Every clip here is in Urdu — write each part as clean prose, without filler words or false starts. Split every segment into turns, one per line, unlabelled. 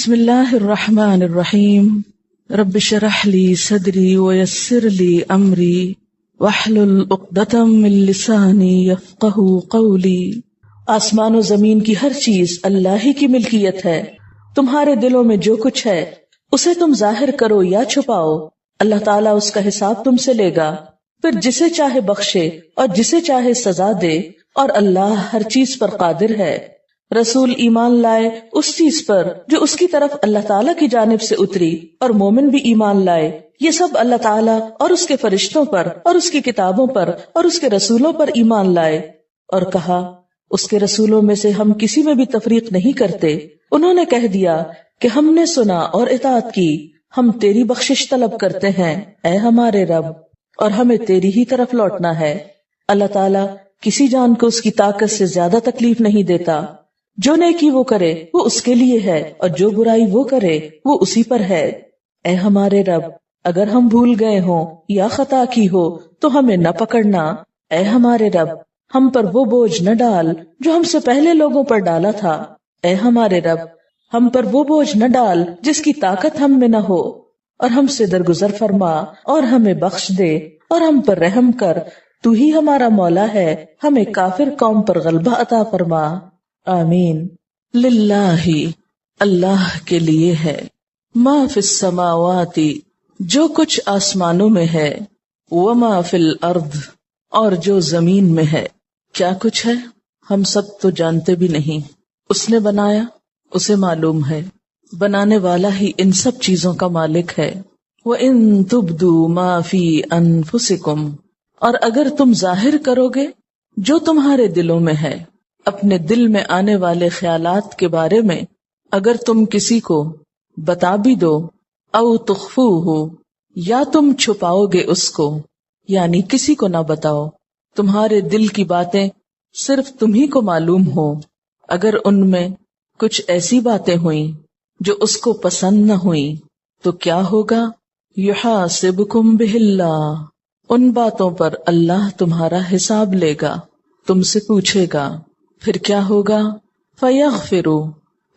بسم اللہ الرحمن الرحیم رب اشرح لی صدری ویسر لی امری واحلل عقدۃ من لسانی یفقہوا قولی۔ آسمان و زمین کی ہر چیز اللہ ہی کی ملکیت ہے، تمہارے دلوں میں جو کچھ ہے اسے تم ظاہر کرو یا چھپاؤ، اللہ تعالیٰ اس کا حساب تم سے لے گا، پھر جسے چاہے بخشے اور جسے چاہے سزا دے، اور اللہ ہر چیز پر قادر ہے۔ رسول ایمان لائے اس چیز پر جو اس کی طرف اللہ تعالیٰ کی جانب سے اتری، اور مومن بھی ایمان لائے، یہ سب اللہ تعالیٰ اور اس کے فرشتوں پر اور اس کی کتابوں پر اور اس کے رسولوں پر ایمان لائے، اور کہا اس کے رسولوں میں سے ہم کسی میں بھی تفریق نہیں کرتے۔ انہوں نے کہہ دیا کہ ہم نے سنا اور اطاعت کی، ہم تیری بخشش طلب کرتے ہیں اے ہمارے رب، اور ہمیں تیری ہی طرف لوٹنا ہے۔ اللہ تعالیٰ کسی جان کو اس کی طاقت سے زیادہ تکلیف نہیں دیتا، جو نیکی وہ کرے وہ اس کے لیے ہے، اور جو برائی وہ کرے وہ اسی پر ہے۔ اے ہمارے رب، اگر ہم بھول گئے ہوں یا خطا کی ہو تو ہمیں نہ پکڑنا۔ اے ہمارے رب، ہم پر وہ بوجھ نہ ڈال جو ہم سے پہلے لوگوں پر ڈالا تھا۔ اے ہمارے رب، ہم پر وہ بوجھ نہ ڈال جس کی طاقت ہم میں نہ ہو، اور ہم سے درگزر فرما اور ہمیں بخش دے اور ہم پر رحم کر، تو ہی ہمارا مولا ہے، ہمیں کافر قوم پر غلبہ عطا فرما۔ آمین۔ للہ، اللہ کے لیے ہے، ما فی السماوات، جو کچھ آسمانوں میں ہے، وما فی الارض، اور جو زمین میں ہے۔ کیا کچھ ہے ہم سب تو جانتے بھی نہیں، اس نے بنایا اسے معلوم ہے، بنانے والا ہی ان سب چیزوں کا مالک ہے۔ وَإِن تُبْدُوا مَا فِي أَنفُسِكُمْ، اور اگر تم ظاہر کرو گے جو تمہارے دلوں میں ہے، اپنے دل میں آنے والے خیالات کے بارے میں اگر تم کسی کو بتا بھی دو، او تخفوہ، یا تم چھپاؤ گے اس کو، یعنی کسی کو نہ بتاؤ، تمہارے دل کی باتیں صرف تمہیں کو معلوم ہو، اگر ان میں کچھ ایسی باتیں ہوئیں جو اس کو پسند نہ ہوئیں تو کیا ہوگا؟ یحاسبکم بہ اللہ، ان باتوں پر اللہ تمہارا حساب لے گا، تم سے پوچھے گا، پھر کیا ہوگا؟ فیغفر،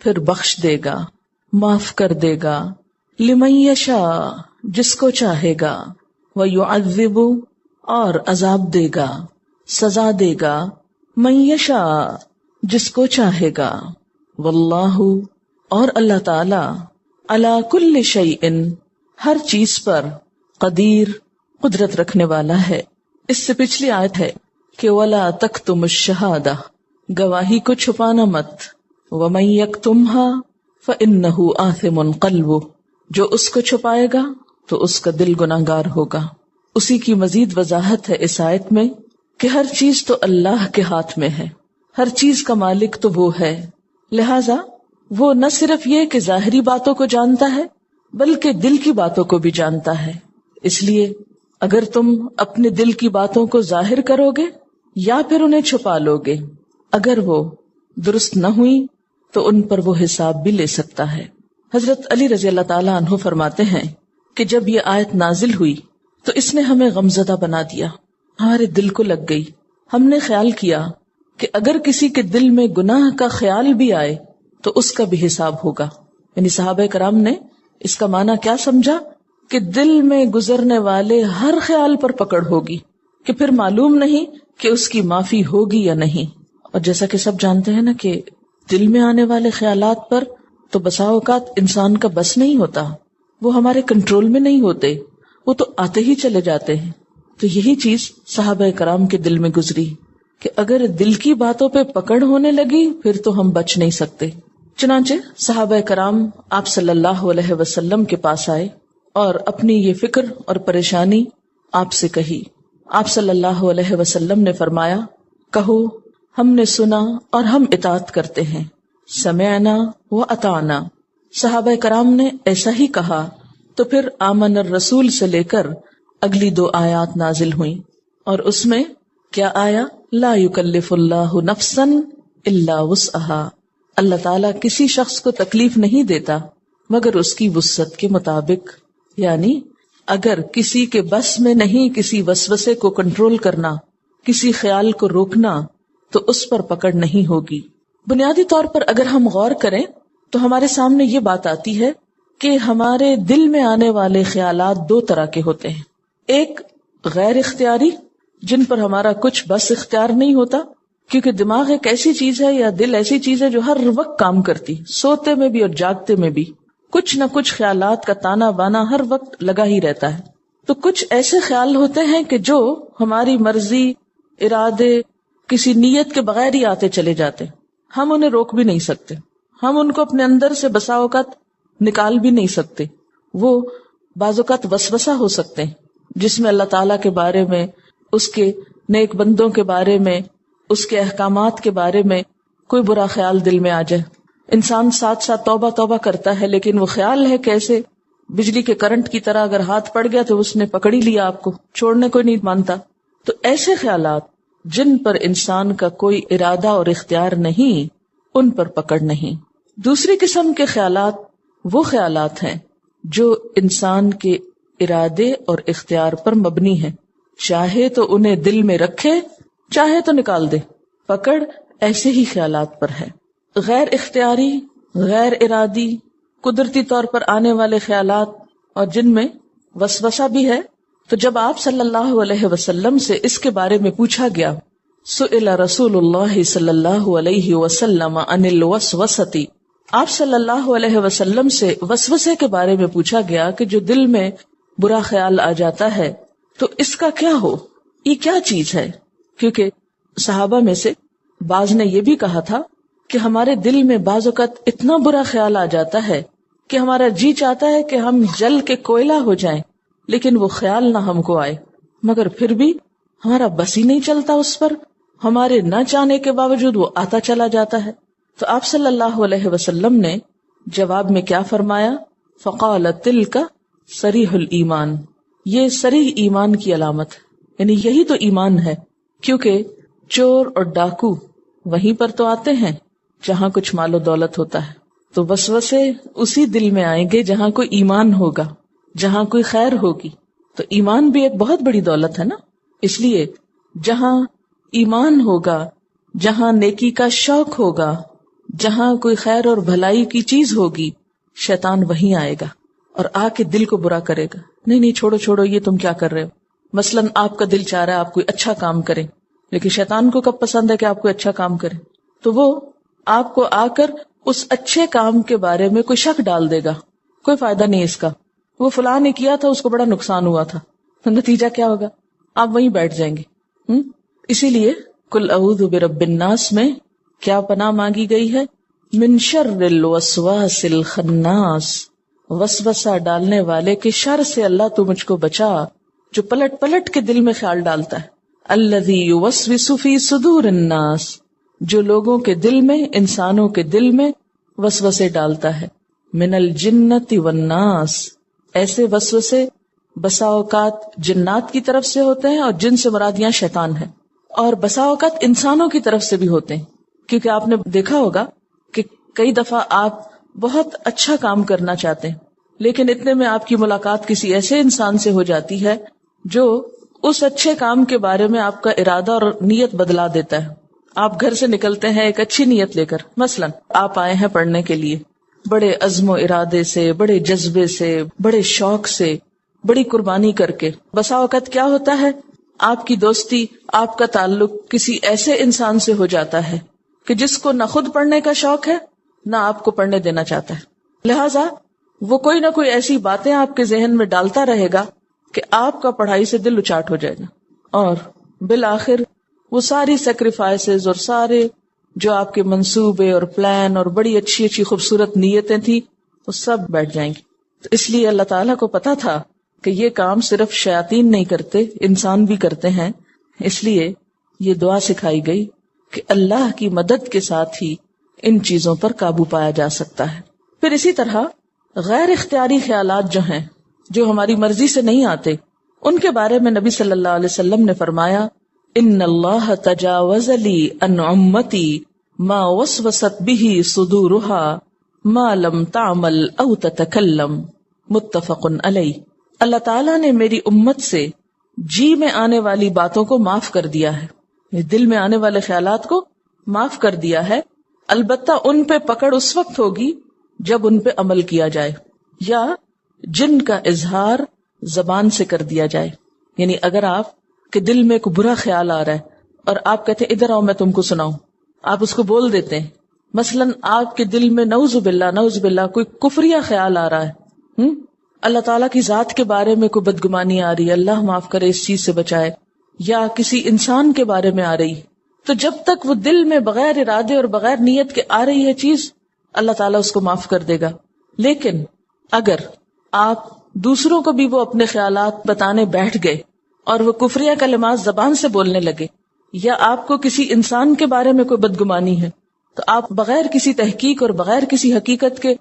پھر بخش دے گا، معاف کر دے گا، لمن یشاء، جس کو چاہے گا، ویعذب، اور عذاب دے گا، سزا دے گا، من یشاء، جس کو چاہے گا، واللہ، اور اللہ تعالی، علی کل شیء، ہر چیز پر، قدیر، قدرت رکھنے والا ہے۔ اس سے پچھلی آیت ہے کہ ولا تکتم الشہادہ، گواہی کو چھپانا مت، ومن یکتمھا فإنہ آثم قلبہ، جو اس کو چھپائے گا تو اس کا دل گناہگار ہوگا۔ اسی کی مزید وضاحت ہے اس آیت میں کہ ہر چیز تو اللہ کے ہاتھ میں ہے، ہر چیز کا مالک تو وہ ہے، لہذا وہ نہ صرف یہ کہ ظاہری باتوں کو جانتا ہے بلکہ دل کی باتوں کو بھی جانتا ہے۔ اس لیے اگر تم اپنے دل کی باتوں کو ظاہر کرو گے یا پھر انہیں چھپا لو گے، اگر وہ درست نہ ہوئی تو ان پر وہ حساب بھی لے سکتا ہے۔ حضرت علی رضی اللہ تعالیٰ عنہ فرماتے ہیں کہ جب یہ آیت نازل ہوئی تو اس نے ہمیں غمزدہ بنا دیا، ہمارے دل کو لگ گئی۔ ہم نے خیال کیا کہ اگر کسی کے دل میں گناہ کا خیال بھی آئے تو اس کا بھی حساب ہوگا۔ یعنی صحابہ کرام نے اس کا معنی کیا سمجھا کہ دل میں گزرنے والے ہر خیال پر پکڑ ہوگی، کہ پھر معلوم نہیں کہ اس کی معافی ہوگی یا نہیں۔ اور جیسا کہ سب جانتے ہیں نا کہ دل میں آنے والے خیالات پر تو بسا اوقات انسان کا بس نہیں ہوتا، وہ ہمارے کنٹرول میں نہیں ہوتے، وہ تو آتے ہی چلے جاتے ہیں۔ تو یہی چیز صحابہ کرام کے دل میں گزری کہ اگر دل کی باتوں پہ پکڑ ہونے لگی پھر تو ہم بچ نہیں سکتے۔ چنانچہ صحابہ کرام آپ صلی اللہ علیہ وسلم کے پاس آئے اور اپنی یہ فکر اور پریشانی آپ سے کہی۔ آپ صلی اللہ علیہ وسلم نے فرمایا، کہو ہم نے سنا اور ہم اطاعت کرتے ہیں، سمعنا و اطعنا۔ صحابہ کرام نے ایسا ہی کہا تو پھر آمن الرسول سے لے کر اگلی 2 آیات نازل ہوئیں، اور اس میں کیا آیا؟ لا یکلف اللہ نفسا الا وسعہا، اللہ تعالیٰ کسی شخص کو تکلیف نہیں دیتا مگر اس کی وسعت کے مطابق۔ یعنی اگر کسی کے بس میں نہیں کسی وسوسے کو کنٹرول کرنا، کسی خیال کو روکنا، تو اس پر پکڑ نہیں ہوگی۔ بنیادی طور پر اگر ہم غور کریں تو ہمارے سامنے یہ بات آتی ہے کہ ہمارے دل میں آنے والے خیالات دو طرح کے ہوتے ہیں. ایک غیر اختیاری، جن پر ہمارا کچھ بس اختیار نہیں ہوتا، کیونکہ دماغ ایک ایسی چیز ہے یا دل ایسی چیز ہے جو ہر وقت کام کرتی، سوتے میں بھی اور جاگتے میں بھی کچھ نہ کچھ خیالات کا تانا بانا ہر وقت لگا ہی رہتا ہے. تو کچھ ایسے خیال ہوتے ہیں کہ جو ہماری مرضی، ارادے، کسی نیت کے بغیر ہی آتے چلے جاتے، ہم انہیں روک بھی نہیں سکتے، ہم ان کو اپنے اندر سے بسا اوقات نکال بھی نہیں سکتے. وہ بعض اوقات وسوسہ ہو سکتے ہیں جس میں اللہ تعالیٰ کے بارے میں، اس کے نیک بندوں کے بارے میں، اس کے احکامات کے بارے میں کوئی برا خیال دل میں آ جائے. انسان ساتھ ساتھ توبہ توبہ کرتا ہے، لیکن وہ خیال ہے کیسے بجلی کے کرنٹ کی طرح اگر ہاتھ پڑ گیا تو اس نے پکڑ ہی لیا، آپ کو چھوڑنے کو نہیں مانتا. تو ایسے خیالات جن پر انسان کا کوئی ارادہ اور اختیار نہیں، ان پر پکڑ نہیں. دوسری قسم کے خیالات وہ خیالات ہیں جو انسان کے ارادے اور اختیار پر مبنی ہیں، چاہے تو انہیں دل میں رکھے، چاہے تو نکال دے. پکڑ ایسے ہی خیالات پر ہے. غیر اختیاری، غیر ارادی، قدرتی طور پر آنے والے خیالات اور جن میں وسوسہ بھی ہے. تو جب آپ صلی اللہ علیہ وسلم سے اس کے بارے میں پوچھا گیا، سئل رسول اللہ صلی اللہ علیہ وسلم عن الوسوسۃ، آپ صلی اللہ علیہ وسلم سے وسوسے کے بارے میں پوچھا گیا کہ جو دل میں برا خیال آ جاتا ہے تو اس کا کیا ہو، یہ کیا چیز ہے. کیونکہ صحابہ میں سے بعض نے یہ بھی کہا تھا کہ ہمارے دل میں بعض اوقات اتنا برا خیال آ جاتا ہے کہ ہمارا جی چاہتا ہے کہ ہم جل کے کوئلہ ہو جائیں، لیکن وہ خیال نہ ہم کو آئے، مگر پھر بھی ہمارا بس ہی نہیں چلتا اس پر، ہمارے نہ چاہنے کے باوجود وہ آتا چلا جاتا ہے. تو آپ صلی اللہ علیہ وسلم نے جواب میں کیا فرمایا؟ فقال تلک صریح الایمان، یہ صریح ایمان کی علامت ہے، یعنی یہی تو ایمان ہے. کیونکہ چور اور ڈاکو وہیں پر تو آتے ہیں جہاں کچھ مال و دولت ہوتا ہے، تو وسوسے اسی دل میں آئیں گے جہاں کوئی ایمان ہوگا، جہاں کوئی خیر ہوگی. تو ایمان بھی ایک بہت بڑی دولت ہے نا. اس لیے جہاں ایمان ہوگا، جہاں نیکی کا شوق ہوگا، جہاں کوئی خیر اور بھلائی کی چیز ہوگی، شیطان وہیں آئے گا اور آ کے دل کو برا کرے گا. نہیں نہیں، چھوڑو چھوڑو، یہ تم کیا کر رہے ہو. مثلاً آپ کا دل چاہ رہا ہے آپ کوئی اچھا کام کریں، لیکن شیطان کو کب پسند ہے کہ آپ کوئی اچھا کام کریں؟ تو وہ آپ کو آ کر اس اچھے کام کے بارے میں کوئی شک ڈال دے گا، کوئی فائدہ نہیں اس کا، وہ فلاں نے کیا تھا، اس کو بڑا نقصان ہوا تھا. تو نتیجہ کیا ہوگا؟ آپ وہیں بیٹھ جائیں گے. اسی لیے قل اعوذ برب الناس میں کیا پناہ مانگی گئی ہے؟ من شر الوسواس الخناس، وسوسہ ڈالنے والے کے شر سے اللہ تو مجھ کو بچا، جو پلٹ پلٹ کے دل میں خیال ڈالتا ہے. الذی یوسوس فی صدور الناس، جو لوگوں کے دل میں، انسانوں کے دل میں وسوسے ڈالتا ہے. من الجنۃ والناس، ایسے وسوسے بسا اوقات جنات کی طرف سے ہوتے ہیں اور جن سے مراد یہاں شیطان ہے، اور بسا اوقات انسانوں کی طرف سے بھی ہوتے ہیں. کیونکہ آپ نے دیکھا ہوگا کہ کئی دفعہ آپ بہت اچھا کام کرنا چاہتے ہیں، لیکن اتنے میں آپ کی ملاقات کسی ایسے انسان سے ہو جاتی ہے جو اس اچھے کام کے بارے میں آپ کا ارادہ اور نیت بدلا دیتا ہے. آپ گھر سے نکلتے ہیں ایک اچھی نیت لے کر، مثلا آپ آئے ہیں پڑھنے کے لیے، بڑے عزم و ارادے سے، بڑے جذبے سے، بڑے شوق سے، بڑی قربانی کر کے. بسا اوقات کیا ہوتا ہے، آپ کی دوستی، آپ کا تعلق کسی ایسے انسان سے ہو جاتا ہے کہ جس کو نہ خود پڑھنے کا شوق ہے نہ آپ کو پڑھنے دینا چاہتا ہے. لہٰذا وہ کوئی نہ کوئی ایسی باتیں آپ کے ذہن میں ڈالتا رہے گا کہ آپ کا پڑھائی سے دل اچاٹ ہو جائے گا، اور بالآخر وہ ساری سیکریفائسز اور سارے جو آپ کے منصوبے اور پلان اور بڑی اچھی اچھی خوبصورت نیتیں تھیں وہ سب بیٹھ جائیں گی. تو اس لیے اللہ تعالیٰ کو پتا تھا کہ یہ کام صرف شیاطین نہیں کرتے، انسان بھی کرتے ہیں. اس لیے یہ دعا سکھائی گئی کہ اللہ کی مدد کے ساتھ ہی ان چیزوں پر قابو پایا جا سکتا ہے. پھر اسی طرح غیر اختیاری خیالات جو ہیں، جو ہماری مرضی سے نہیں آتے، ان کے بارے میں نبی صلی اللہ علیہ وسلم نے فرمایا، ان اللہ تجاوز لی عن امتی ما وسوست به صدورها ما لم تعمل او تتکلم، متفق علیہ. اللہ تعالیٰ نے میری امت سے جی میں آنے والی باتوں کو معاف کر دیا ہے، دل میں آنے والے خیالات کو معاف کر دیا ہے. البتہ ان پہ پکڑ اس وقت ہوگی جب ان پہ عمل کیا جائے، یا جن کا اظہار زبان سے کر دیا جائے. یعنی اگر آپ کے دل میں کوئی برا خیال آ رہا ہے اور آپ کہتے ہیں ادھر آؤ میں تم کو سناؤں، آپ اس کو بول دیتے ہیں. مثلا آپ کے دل میں نعوذ باللہ کوئی کفریہ خیال آ رہا ہے، اللہ تعالیٰ کی ذات کے بارے میں کوئی بدگمانی آ رہی ہے، اللہ معاف کرے اس چیز سے بچائے، یا کسی انسان کے بارے میں آ رہی، تو جب تک وہ دل میں بغیر ارادے اور بغیر نیت کے آ رہی ہے چیز، اللہ تعالیٰ اس کو معاف کر دے گا. لیکن اگر آپ دوسروں کو بھی وہ اپنے خیالات بتانے بیٹھ گئے اور وہ کفریہ کلمات زبان سے بولنے لگے، یا آپ کو کسی انسان کے بارے میں کوئی بدگمانی ہے تو آپ بغیر کسی تحقیق اور بغیر کسی حقیقت کے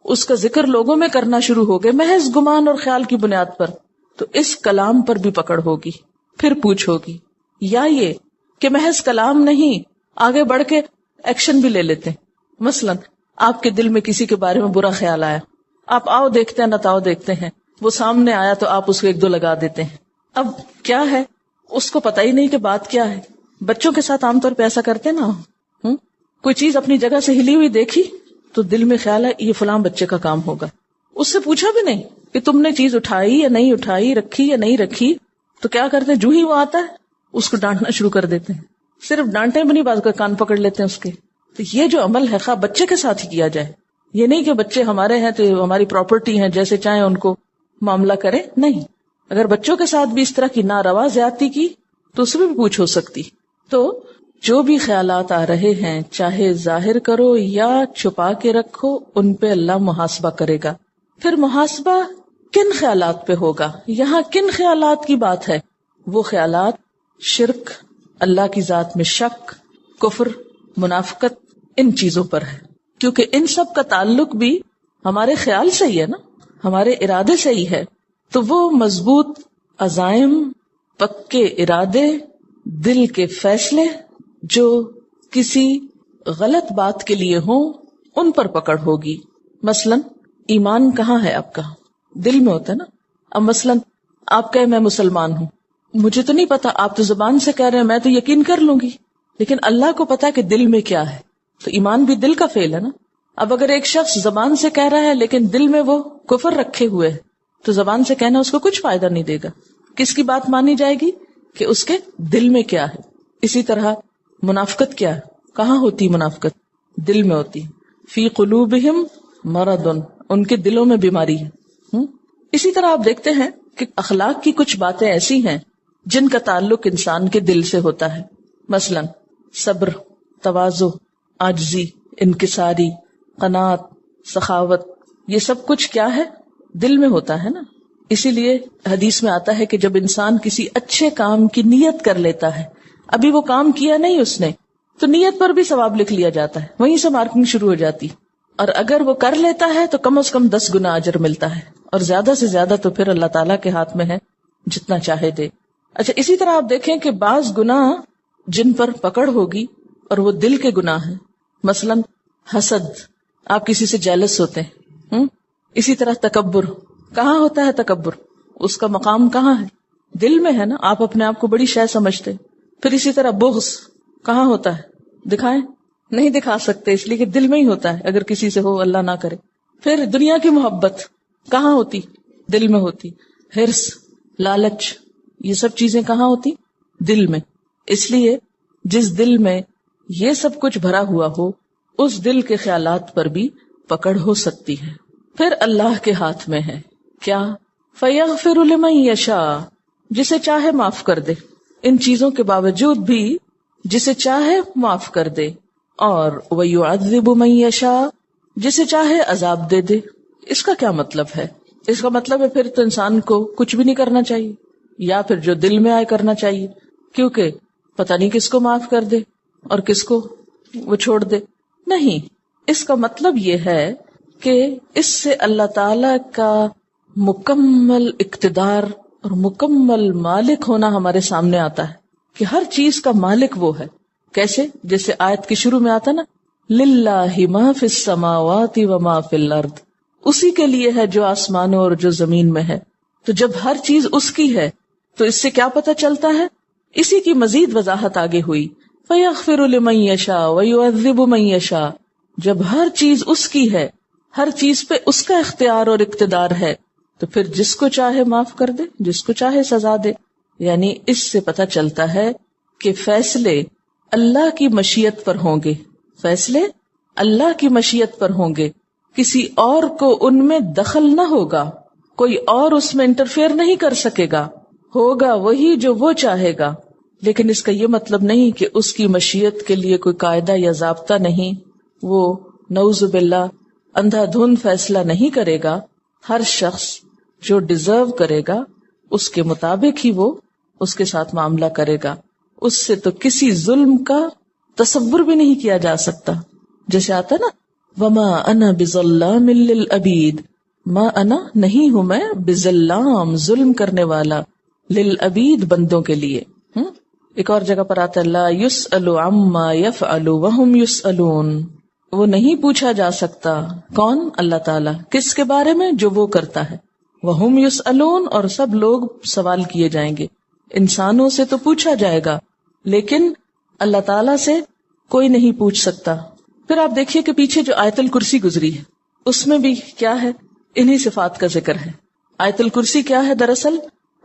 اس کا ذکر لوگوں میں کرنا شروع ہو گئے محض گمان اور خیال کی بنیاد پر، تو اس کلام پر بھی پکڑ ہوگی، پھر پوچھ ہوگی. یا یہ کہ محض کلام نہیں، آگے بڑھ کے ایکشن بھی لے لیتے ہیں. مثلا آپ کے دل میں کسی کے بارے میں برا خیال آیا، آپ آؤ دیکھتے ہیں نتاؤ دیکھتے ہیں، وہ سامنے آیا تو آپ اس کو ایک دو لگا دیتے ہیں. اب کیا ہے، اس کو پتہ ہی نہیں کہ بات کیا ہے. بچوں کے ساتھ عام طور پہ ایسا کرتے نا، کوئی چیز اپنی جگہ سے ہلی ہوئی دیکھی تو دل میں خیال ہے یہ فلاں بچے کا کام ہوگا، اس سے پوچھا بھی نہیں کہ تم نے چیز اٹھائی یا نہیں اٹھائی، رکھی یا نہیں رکھی. تو کیا کرتے ہیں، جو ہی وہ آتا ہے اس کو ڈانٹنا شروع کر دیتے ہیں. صرف ڈانٹے بھی نہیں، بعض کا کان پکڑ لیتے ہیں اس کے. تو یہ جو عمل ہے خواہ بچے کے ساتھ ہی کیا جائے، یہ نہیں کہ بچے ہمارے ہیں تو ہماری پراپرٹی ہیں، جیسے چاہیں ان کو معاملہ کریں. نہیں، اگر بچوں کے ساتھ بھی اس طرح کی ناروا زیادتی کی تو اس میں بھی پوچھ ہو سکتی. تو جو بھی خیالات آ رہے ہیں، چاہے ظاہر کرو یا چھپا کے رکھو، ان پہ اللہ محاسبہ کرے گا. پھر محاسبہ کن خیالات پہ ہوگا؟ یہاں کن خیالات کی بات ہے؟ وہ خیالات شرک، اللہ کی ذات میں شک، کفر، منافقت، ان چیزوں پر ہے. کیونکہ ان سب کا تعلق بھی ہمارے خیال سے ہی ہے نا، ہمارے ارادے سے ہی ہے. تو وہ مضبوط عزائم، پکے ارادے، دل کے فیصلے جو کسی غلط بات کے لیے ہوں، ان پر پکڑ ہوگی. مثلا ایمان کہاں ہے آپ کا؟ دل میں ہوتا ہے نا. اب مثلا آپ کہے میں مسلمان ہوں، مجھے تو نہیں پتا، آپ تو زبان سے کہہ رہے ہیں، میں تو یقین کر لوں گی، لیکن اللہ کو پتا کہ دل میں کیا ہے. تو ایمان بھی دل کا فعل ہے نا. اب اگر ایک شخص زبان سے کہہ رہا ہے لیکن دل میں وہ کفر رکھے ہوئے ہے، تو زبان سے کہنا اس کو کچھ فائدہ نہیں دے گا. کس کی بات مانی جائے گی؟ کہ اس کے دل میں کیا ہے. اسی طرح منافقت کیا ہے؟ کہاں ہوتی منافقت؟ دل میں ہوتی. فی قلوبہم مرض، ان کے دلوں میں بیماری ہے. اسی طرح آپ دیکھتے ہیں کہ اخلاق کی کچھ باتیں ایسی ہیں جن کا تعلق انسان کے دل سے ہوتا ہے. مثلا صبر، تواضع، عاجزی، انکساری، قناعت، سخاوت، یہ سب کچھ کیا ہے؟ دل میں ہوتا ہے نا. اسی لیے حدیث میں آتا ہے کہ جب انسان کسی اچھے کام کی نیت کر لیتا ہے، ابھی وہ کام کیا نہیں اس نے، تو نیت پر بھی ثواب لکھ لیا جاتا ہے، وہیں سے مارکنگ شروع ہو جاتی. اور اگر وہ کر لیتا ہے تو کم از کم 10 گنا اجر ملتا ہے، اور زیادہ سے زیادہ تو پھر اللہ تعالیٰ کے ہاتھ میں ہے، جتنا چاہے دے. اچھا، اسی طرح آپ دیکھیں کہ بعض گناہ جن پر پکڑ ہوگی اور وہ دل کے گناہ ہیں. مثلا حسد، آپ کسی سے جیلس ہوتے ہیں. اسی طرح تکبر، کہاں ہوتا ہے تکبر؟ اس کا مقام کہاں ہے؟ دل میں ہے نا. آپ اپنے آپ کو بڑی شے سمجھتے. پھر اسی طرح بغض کہاں ہوتا ہے؟ دکھائیں؟ نہیں دکھا سکتے، اس لیے کہ دل میں ہی ہوتا ہے، اگر کسی سے ہو، اللہ نہ کرے. پھر دنیا کی محبت کہاں ہوتی؟ دل میں ہوتی. حرص، لالچ، یہ سب چیزیں کہاں ہوتی؟ دل میں. اس لیے جس دل میں یہ سب کچھ بھرا ہوا ہو، اس دل کے خیالات پر بھی پکڑ ہو سکتی ہے. پھر اللہ کے ہاتھ میں ہے کیا؟ فَيَغْفِرُ لِمَن يَشَاءُ، جسے چاہے معاف کر دے. ان چیزوں کے باوجود بھی جسے چاہے معاف کر دے. اور وَيُعَذِّبُ مَن يَشَاءُ، جسے چاہے عذاب دے دے. اس کا کیا مطلب ہے؟ اس کا مطلب ہے پھر تو انسان کو کچھ بھی نہیں کرنا چاہیے، یا پھر جو دل میں آئے کرنا چاہیے، کیونکہ پتہ نہیں کس کو معاف کر دے اور کس کو وہ چھوڑ دے. نہیں، اس کا مطلب یہ ہے کہ اس سے اللہ تعالی کا مکمل اقتدار اور مکمل مالک ہونا ہمارے سامنے آتا ہے کہ ہر چیز کا مالک وہ ہے. کیسے؟ جیسے آیت کے شروع میں آتا نا، للہ ما فی السماوات وما فی الارض، اسی کے لیے ہے جو آسمانوں اور جو زمین میں ہے. تو جب ہر چیز اس کی ہے تو اس سے کیا پتہ چلتا ہے؟ اسی کی مزید وضاحت آگے ہوئی، فَيَغْفِرُ لِمَن يَشَاءُ وَيُعَذِّبُ مَن يَشَاءُ. جب ہر چیز اس کی ہے ہر چیز پہ اس کا اختیار اور اقتدار ہے، تو پھر جس کو چاہے معاف کر دے، جس کو چاہے سزا دے. یعنی اس سے پتہ چلتا ہے کہ فیصلے اللہ کی مشیت پر ہوں گے، فیصلے اللہ کی مشیت پر ہوں گے، کسی اور کو ان میں دخل نہ ہوگا، کوئی اور اس میں انٹرفیئر نہیں کر سکے گا، ہوگا وہی جو وہ چاہے گا. لیکن اس کا یہ مطلب نہیں کہ اس کی مشیت کے لیے کوئی قاعدہ یا ضابطہ نہیں، وہ نعوذ باللہ اندھا دھند فیصلہ نہیں کرے گا. ہر شخص جو ڈیزرو کرے گا اس کے مطابق ہی وہ اس کے ساتھ معاملہ کرے گا. اس سے تو کسی ظلم کا تصور بھی نہیں کیا جا سکتا. جیسے آتا نا وما انا بظلام للعبید، ما انا نہیں ہوں میں بظلام ظلم کرنے والا، للعبید بندوں کے لیے. ایک اور جگہ پر آتا ہے لا یسأل عما یفعل وہم یسألون، وہ نہیں پوچھا جا سکتا. کون؟ اللہ تعالیٰ. کس کے بارے میں؟ جو وہ کرتا ہے. وہم یسألون، اور سب لوگ سوال کیے جائیں گے. انسانوں سے تو پوچھا جائے گا لیکن اللہ تعالیٰ سے کوئی نہیں پوچھ سکتا. پھر آپ دیکھیے کہ پیچھے جو آیت الکرسی گزری ہے اس میں بھی کیا ہے؟ انہی صفات کا ذکر ہے. آیت الکرسی کیا ہے؟ دراصل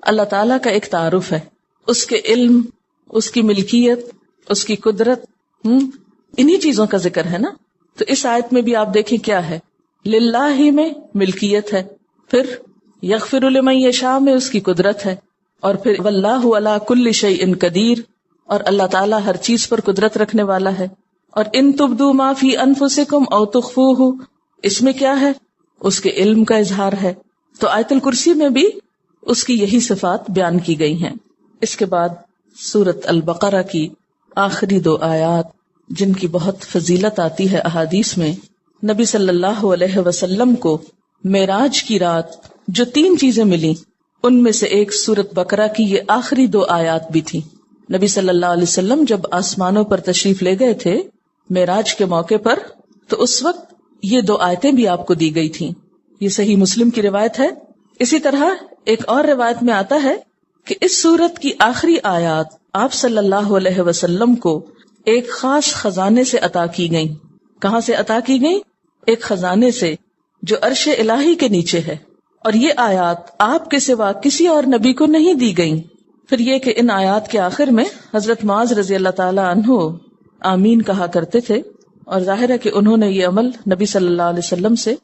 اللہ تعالیٰ کا ایک تعارف ہے، اس کے علم، اس کی ملکیت، اس کی قدرت، انہی چیزوں کا ذکر ہے نا. تو اس آیت میں بھی آپ دیکھیں کیا ہے، للہ ہی میں ملکیت ہے، پھر یغفر لمن یشاء میں اس کی قدرت ہے، اور پھر واللہ علی کل شیء قدیر، اور اللہ تعالیٰ ہر چیز پر قدرت رکھنے والا ہے. اور ان تبدوا ما فی انفسکم او تخفوہ، اس میں کیا ہے؟ اس کے علم کا اظہار ہے. تو آیت الکرسی میں بھی اس کی یہی صفات بیان کی گئی ہیں. اس کے بعد سورۃ البقرہ کی آخری 2 آیات جن کی بہت فضیلت آتی ہے احادیث میں. نبی صلی اللہ علیہ وسلم کو معراج کی رات جو 3 چیزیں ملی ان میں سے ایک سورۃ بقرہ کی یہ آخری 2 آیات بھی تھی. نبی صلی اللہ علیہ وسلم جب آسمانوں پر تشریف لے گئے تھے معراج کے موقع پر، تو اس وقت یہ 2 آیتیں بھی آپ کو دی گئی تھیں. یہ صحیح مسلم کی روایت ہے. اسی طرح ایک اور روایت میں آتا ہے کہ اس سورت کی آخری آیات آپ صلی اللہ علیہ وسلم کو ایک خاص خزانے سے عطا کی گئیں. کہاں سے عطا کی گئیں؟ ایک خزانے سے جو عرش الہی کے نیچے ہے، اور یہ آیات آپ کے سوا کسی اور نبی کو نہیں دی گئیں. پھر یہ کہ ان آیات کے آخر میں حضرت معاذ رضی اللہ تعالی عنہ آمین کہا کرتے تھے، اور ظاہر ہے کہ انہوں نے یہ عمل نبی صلی اللہ علیہ وسلم سے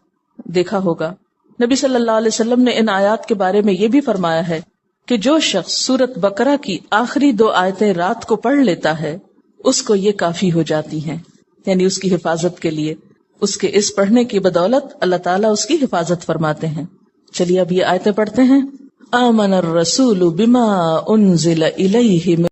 دیکھا ہوگا. نبی صلی اللہ علیہ وسلم نے ان آیات کے بارے میں یہ بھی فرمایا ہے کہ جو شخص سورۃ بقرہ کی آخری 2 آیتیں رات کو پڑھ لیتا ہے اس کو یہ کافی ہو جاتی ہیں، یعنی اس کی حفاظت کے لیے. اس کے اس پڑھنے کی بدولت اللہ تعالیٰ اس کی حفاظت فرماتے ہیں. چلیے اب یہ آیتیں پڑھتے ہیں. آمن الرسول بما انزل الیہ